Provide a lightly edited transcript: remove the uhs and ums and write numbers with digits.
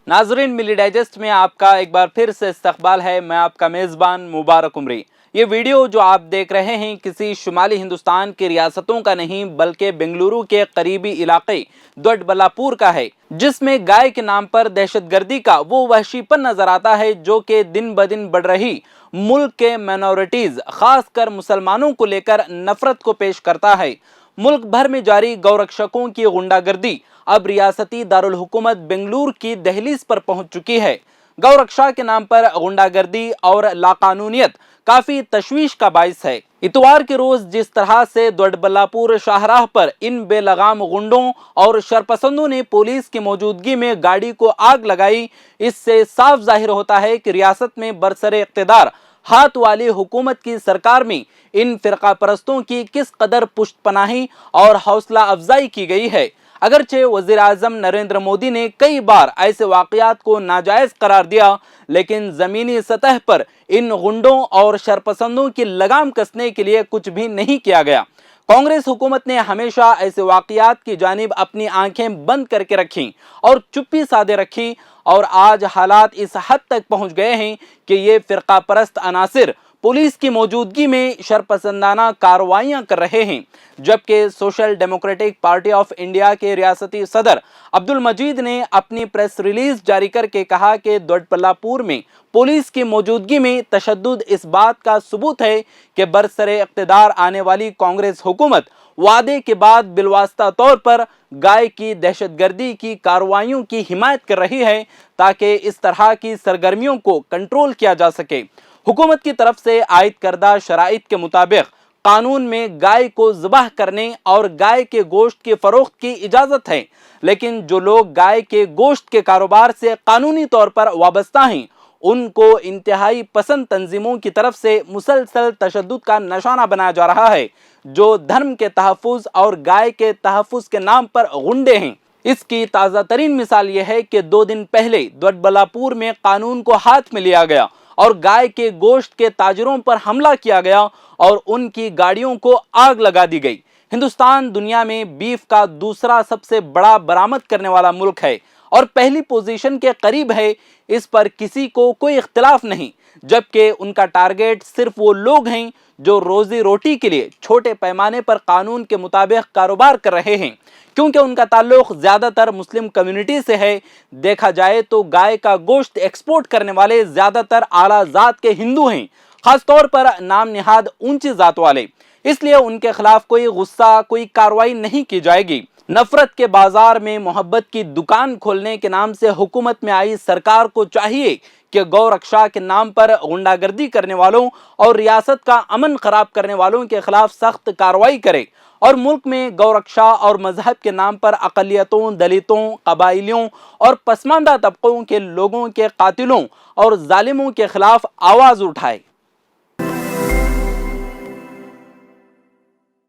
नाजरीन, मिली डाइजेस्ट में आपका एक बार फिर से इस्तकबाल है। मैं आपका मेज़बान मुबारक उमरी। ये वीडियो जो आप देख रहे हैं किसी शुमाली हिंदुस्तान की रियासतों का नहीं बल्कि बेंगलुरु के करीबी इलाके दोड्डबल्लापुर का है, जिसमें गाय के नाम पर दहशतगर्दी का वो वहशीपन नजर आता है जो कि दिन ब दिन बढ़ रही मुल्क के माइनॉरिटीज खासकर मुसलमानों को लेकर नफरत को पेश करता है। मुल्क भर में जारी गौरक्षकों की गुंडागर्दी अब रियासती दारुल हुकूमत बेंगलुरु की दहलीज पर पहुंच चुकी है। गौरक्षा के नाम पर गुंडागर्दी और लाकानूनियत काफी तशवीश का बाइस है। इतवार के रोज जिस तरह से दोड्डबल्लापुर शाहराह पर इन बेलगाम गुंडों और शरपसंदों ने पुलिस की मौजूदगी में गाड़ी को आग लगाई, इससे साफ जाहिर होता है कि रियासत में बरसरे इख्तिदार हाथ वाली हुकूमत की सरकार में इन फिरका परस्तों की किस कदर पुष्टपनाही और हौसला अफजाई की गई है। अगरचे वज़ीर आज़म नरेंद्र मोदी ने कई बार ऐसे वाक़यात को नाजायज़ करार दिया, लेकिन ज़मीनी सतह पर इन गुंडों और शरपसंदों की लगाम कसने के लिए कुछ भी नहीं किया गया। कांग्रेस हुकूमत ने हमेशा ऐसे वाक़यात की जानिब अपनी आंखें बंद करके रखी और चुप्पी साधे रखी, और आज हालात इस हद तक पहुंच गए हैं कि ये फिरका परस्त अनासिर पुलिस की मौजूदगी में शरपसंदाना कार्रवाइयां कर रहे हैं, जबकि social democratic party of India के रियासती सदर अब्दुल मजीद ने अपनी प्रेस रिलीज जारी करके कहा कि दोड्डबल्लापुर में पुलिस की मौजूदगी में तशद्दुद इस बात का सबूत है कि बरसरे इख्तिदार आने वाली कांग्रेस हुकूमत वादे के बाद बिलवास्ता तौर पर गाय की दहशतगर्दी की कार्रवाइयों की हिमायत कर रही है ताकि इस तरह की सरगर्मियों को कंट्रोल किया जा सके। हुकूमत की तरफ से आयद करदा शराइत के मुताबिक कानून में गाय को ज़बाह करने और गाय के गोश्त की फरोख्त की इजाज़त है, लेकिन जो लोग गाय के गोश्त के कारोबार से कानूनी तौर पर वाबस्ता हैं उनको इंतहाई पसंद तंजीमों की तरफ से मुसलसल तशद्दुद का निशाना बनाया जा रहा है, जो धर्म के तहफ़्फ़ुज़ और गाय के तहफ़्फ़ुज़ के नाम पर गुंडे हैं। इसकी ताज़ा तरीन मिसाल यह है कि 2 दिन पहले दोड्डबल्लापुर में कानून को हाथ में लिया गया और गाय के गोश्त के ताजरों पर हमला किया गया और उनकी गाड़ियों को आग लगा दी गई। हिंदुस्तान दुनिया में बीफ का दूसरा सबसे बड़ा बरामद करने वाला मुल्क है और पहली पोजीशन के करीब है, इस पर किसी को कोई इख्तिलाफ नहीं, जबकि उनका टारगेट सिर्फ वो लोग हैं जो रोजी रोटी के लिए छोटे पैमाने पर कानून के मुताबिक कारोबार कर रहे हैं, क्योंकि उनका ताल्लुक ज्यादातर मुस्लिम कम्युनिटी से है। देखा जाए तो गाय का गोश्त एक्सपोर्ट करने वाले ज्यादातर आला जात के हिंदू हैं, खासतौर पर नाम निहाद ऊंची जात वाले, इसलिए उनके खिलाफ कोई गुस्सा कोई कार्रवाई नहीं की जाएगी। नफरत के बाजार में मोहब्बत की दुकान खोलने के नाम से हुकूमत में आई सरकार को चाहिए कि गौ रक्षा के नाम पर गुंडागर्दी करने वालों और रियासत का अमन खराब करने वालों के खिलाफ सख्त कार्रवाई करे और मुल्क में गौ रक्षा और मजहब के नाम पर अक़लियतों, दलितों, कबाइलियों और पसमानदा तबकों के लोगों के कातिलों और जालिमों के खिलाफ आवाज़ उठाए।